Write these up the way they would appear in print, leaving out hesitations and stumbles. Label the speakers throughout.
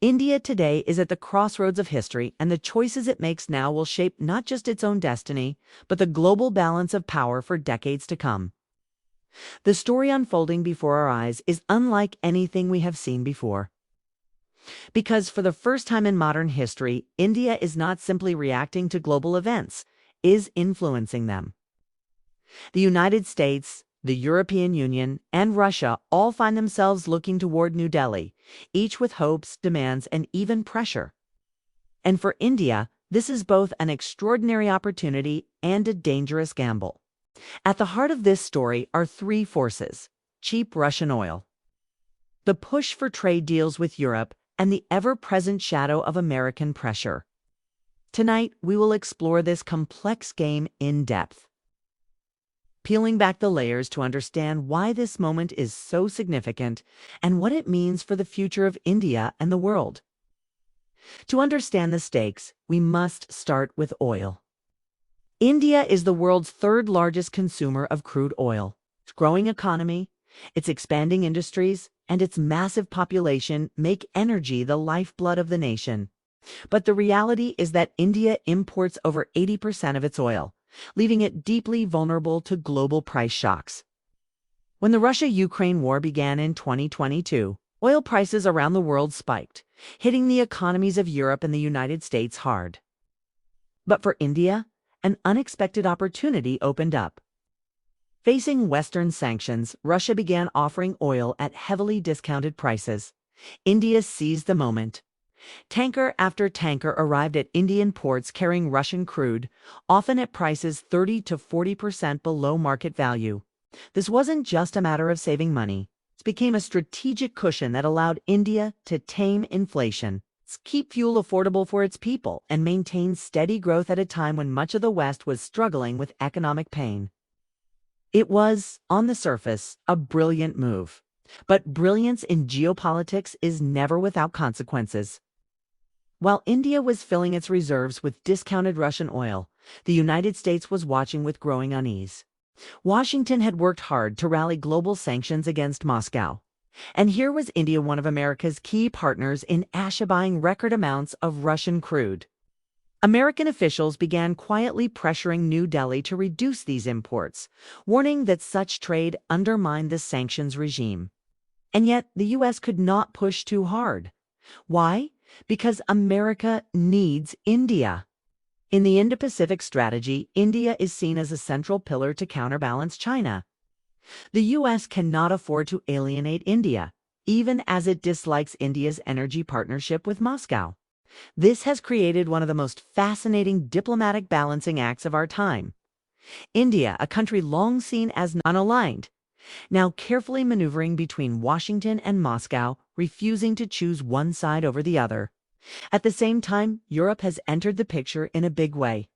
Speaker 1: India today is at the crossroads of history, and the choices it makes now will shape not just its own destiny, but the global balance of power for decades to come. The story unfolding before our eyes is unlike anything we have seen before. Because for the first time in modern history, India is not simply reacting to global events, is influencing them. The United States, the European Union, and Russia all find themselves looking toward New Delhi, each with hopes, demands, and even pressure. And for India, this is both an extraordinary opportunity and a dangerous gamble. At the heart of this story are three forces: cheap Russian oil, the push for trade deals with Europe, and the ever-present shadow of American pressure. Tonight, we will explore this complex game in depth, peeling back the layers to understand why this moment is so significant and what it means for the future of India and the world. To understand the stakes, we must start with oil. India is the world's third largest consumer of crude oil. Its growing economy, its expanding industries, and its massive population make energy the lifeblood of the nation. But the reality is that India imports over 80% of its oil, leaving it deeply vulnerable to global price shocks. When the Russia-Ukraine war began in 2022, oil prices around the world spiked, hitting the economies of Europe and the United States hard. But for India, an unexpected opportunity opened up. Facing Western sanctions, Russia began offering oil at heavily discounted prices. India seized the moment. Tanker after tanker arrived at Indian ports carrying Russian crude, often at prices 30 to 40% below market value. This wasn't just a matter of saving money. It became a strategic cushion that allowed India to tame inflation, keep fuel affordable for its people, and maintain steady growth at a time when much of the West was struggling with economic pain. It was, on the surface, a brilliant move. But brilliance in geopolitics is never without consequences. While India was filling its reserves with discounted Russian oil, the United States was watching with growing unease. Washington had worked hard to rally global sanctions against Moscow. And here was India, one of America's key partners, in buying record amounts of Russian crude. American officials began quietly pressuring New Delhi to reduce these imports, warning that such trade undermined the sanctions regime. And yet, the U.S. could not push too hard. Why? Because America needs India. In the Indo-Pacific strategy, India is seen as a central pillar to counterbalance China. The U.S. cannot afford to alienate India, even as it dislikes India's energy partnership with Moscow. This has created one of the most fascinating diplomatic balancing acts of our time. India, a country long seen as unaligned, now carefully maneuvering between Washington and Moscow, refusing to choose one side over the other. At the same time, Europe has entered the picture in a big way.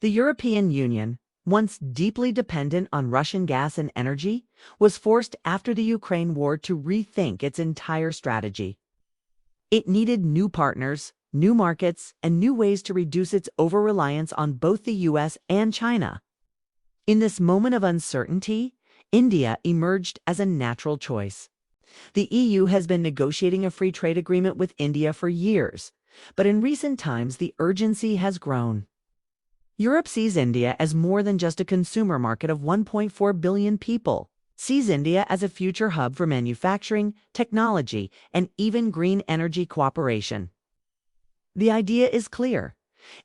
Speaker 1: The European Union, once deeply dependent on Russian gas and energy, was forced after the Ukraine war to rethink its entire strategy. It needed new partners, new markets, and new ways to reduce its over-reliance on both the U.S. and China. In this moment of uncertainty, India emerged as a natural choice. The EU has been negotiating a free trade agreement with India for years, but in recent times the urgency has grown. Europe sees India as more than just a consumer market of 1.4 billion people. Sees India as a future hub for manufacturing, technology, and even green energy cooperation. The idea is clear.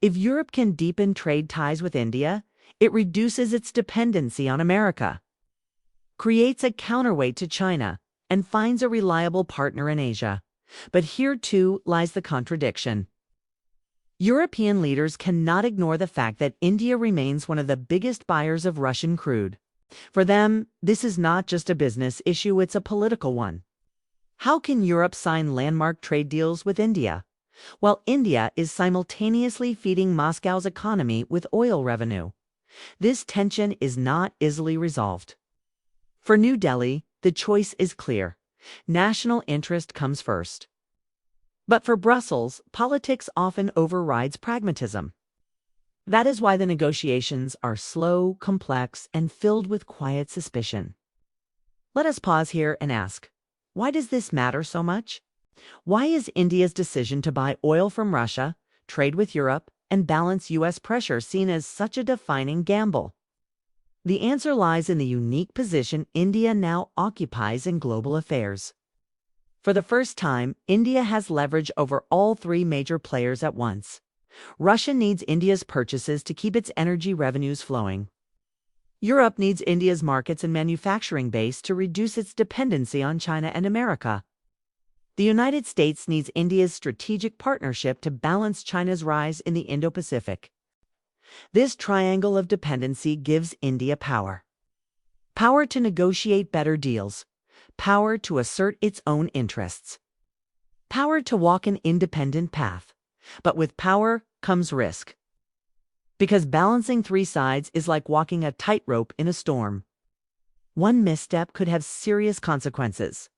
Speaker 1: If Europe can deepen trade ties with India, it reduces its dependency on America, creates a counterweight to China, and finds a reliable partner in Asia. But here too lies the contradiction. European leaders cannot ignore the fact that India remains one of the biggest buyers of Russian crude. For them, this is not just a business issue, it's a political one. How can Europe sign landmark trade deals with India, while India is simultaneously feeding Moscow's economy with oil revenue? This tension is not easily resolved. For New Delhi, the choice is clear. National interest comes first. But for Brussels, politics often overrides pragmatism. That is why the negotiations are slow, complex, and filled with quiet suspicion. Let us pause here and ask, why does this matter so much? Why is India's decision to buy oil from Russia, trade with Europe, and balance U.S. pressure seen as such a defining gamble? The answer lies in the unique position India now occupies in global affairs. For the first time, India has leverage over all three major players at once. Russia needs India's purchases to keep its energy revenues flowing. Europe needs India's markets and manufacturing base to reduce its dependency on China and America. The United States needs India's strategic partnership to balance China's rise in the Indo-Pacific. This triangle of dependency gives India power. Power to negotiate better deals. Power to assert its own interests. Power to walk an independent path. But with power comes risk. Because balancing three sides is like walking a tightrope in a storm. One misstep could have serious consequences.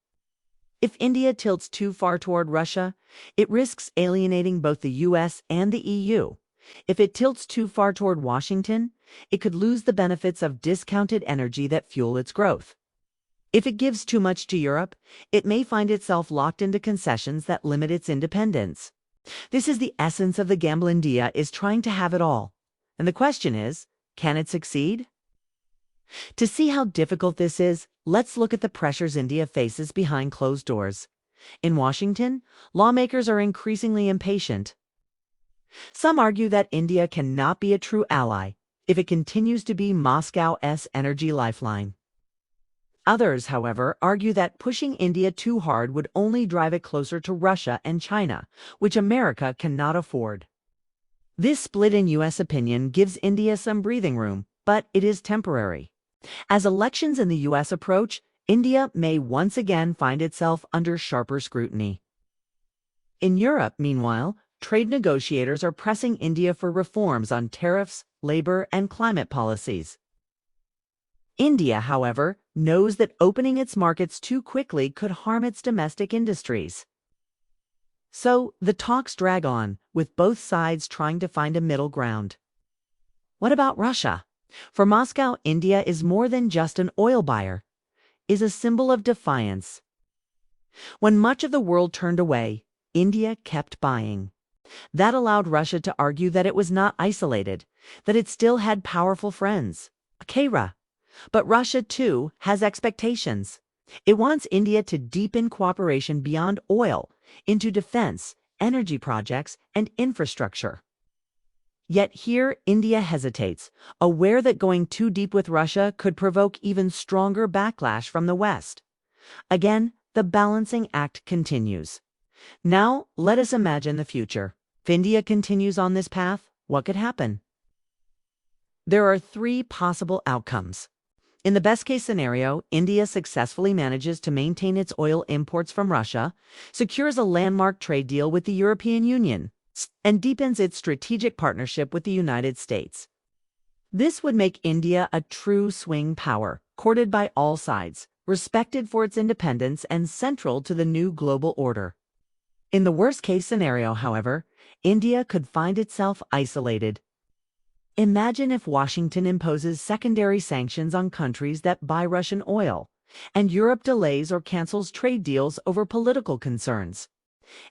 Speaker 1: If India tilts too far toward Russia, it risks alienating both the US and the EU. If it tilts too far toward Washington, it could lose the benefits of discounted energy that fuel its growth. If it gives too much to Europe, it may find itself locked into concessions that limit its independence. This is the essence of the gamble. India is trying to have it all. And the question is, can it succeed? To see how difficult this is, let's look at the pressures India faces behind closed doors. In Washington, lawmakers are increasingly impatient. Some argue that India cannot be a true ally if it continues to be Moscow's energy lifeline. Others, however, argue that pushing India too hard would only drive it closer to Russia and China, which America cannot afford. This split in U.S. opinion gives India some breathing room, but it is temporary. As elections in the U.S. approach, India may once again find itself under sharper scrutiny. In Europe, meanwhile, trade negotiators are pressing India for reforms on tariffs, labor, and climate policies. India, however, knows that opening its markets too quickly could harm its domestic industries. So, the talks drag on, with both sides trying to find a middle ground. What about Russia? For Moscow, India is more than just an oil buyer, is a symbol of defiance. When much of the world turned away, India kept buying. That allowed Russia to argue that it was not isolated, that it still had powerful friends. Kara. But Russia, too, has expectations. It wants India to deepen cooperation beyond oil into defense, energy projects, and infrastructure. Yet here, India hesitates, aware that going too deep with Russia could provoke even stronger backlash from the West. Again, the balancing act continues. Now, let us imagine the future. If India continues on this path, what could happen? There are three possible outcomes. In the best-case scenario, India successfully manages to maintain its oil imports from Russia, secures a landmark trade deal with the European Union, and deepens its strategic partnership with the United States. This would make India a true swing power, courted by all sides, respected for its independence, and central to the new global order. In the worst-case scenario, however, India could find itself isolated. Imagine if Washington imposes secondary sanctions on countries that buy Russian oil, and Europe delays or cancels trade deals over political concerns.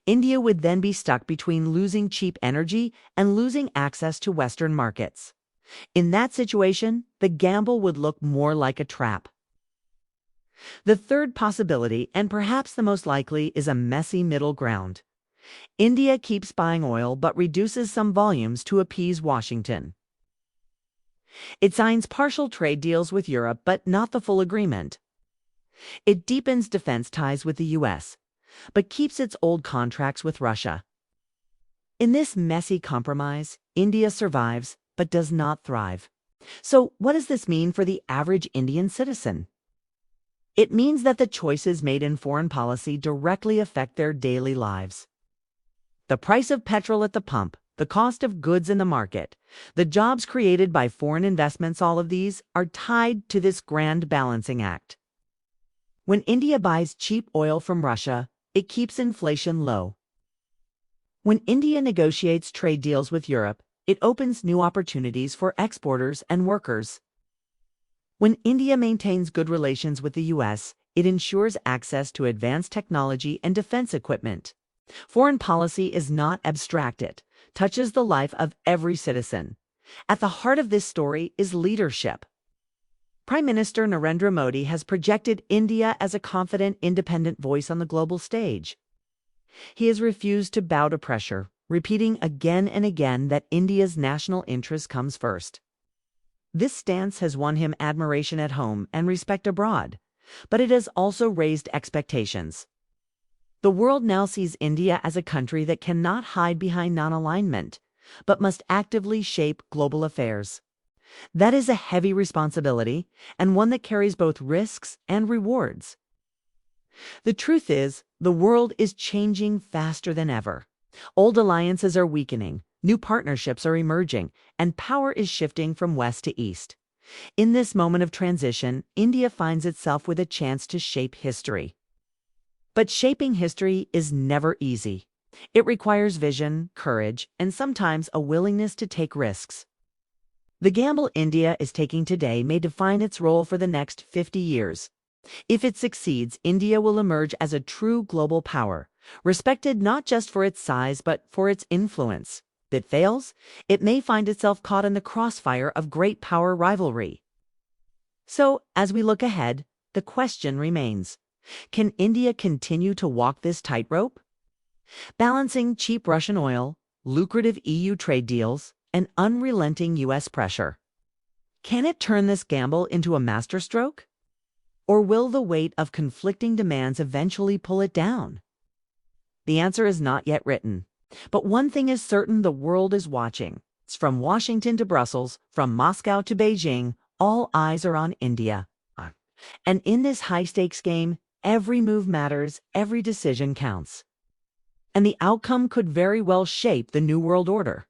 Speaker 1: India would then be stuck between losing cheap energy and losing access to Western markets. In that situation, the gamble would look more like a trap. The third possibility, and perhaps the most likely, is a messy middle ground. India keeps buying oil but reduces some volumes to appease Washington. It signs partial trade deals with Europe but not the full agreement. It deepens defense ties with the U.S., but keeps its old contracts with Russia. In this messy compromise, India survives but does not thrive. So, what does this mean for the average Indian citizen? It means that the choices made in foreign policy directly affect their daily lives. The price of petrol at the pump, the cost of goods in the market, the jobs created by foreign investments, all of these are tied to this grand balancing act. When India buys cheap oil from Russia, it keeps inflation low. When India negotiates trade deals with Europe, it opens new opportunities for exporters and workers. When India maintains good relations with the U.S., it ensures access to advanced technology and defense equipment. Foreign policy is not abstract, it touches the life of every citizen. At the heart of this story is leadership. Prime Minister Narendra Modi has projected India as a confident, independent voice on the global stage. He has refused to bow to pressure, repeating again and again that India's national interest comes first. This stance has won him admiration at home and respect abroad, but it has also raised expectations. The world now sees India as a country that cannot hide behind non-alignment, but must actively shape global affairs. That is a heavy responsibility, and one that carries both risks and rewards. The truth is, the world is changing faster than ever. Old alliances are weakening, new partnerships are emerging, and power is shifting from west to east. In this moment of transition, India finds itself with a chance to shape history. But shaping history is never easy. It requires vision, courage, and sometimes a willingness to take risks. The gamble India is taking today may define its role for the next 50 years. If it succeeds, India will emerge as a true global power, respected not just for its size but for its influence. If it fails, it may find itself caught in the crossfire of great power rivalry. So, as we look ahead, the question remains: can India continue to walk this tightrope? Balancing cheap Russian oil, lucrative EU trade deals, and unrelenting US pressure. Can it turn this gamble into a masterstroke? Or will the weight of conflicting demands eventually pull it down? The answer is not yet written. But one thing is certain: the world is watching. It's from Washington to Brussels, from Moscow to Beijing, all eyes are on India. And in this high-stakes game, every move matters, every decision counts. And the outcome could very well shape the new world order.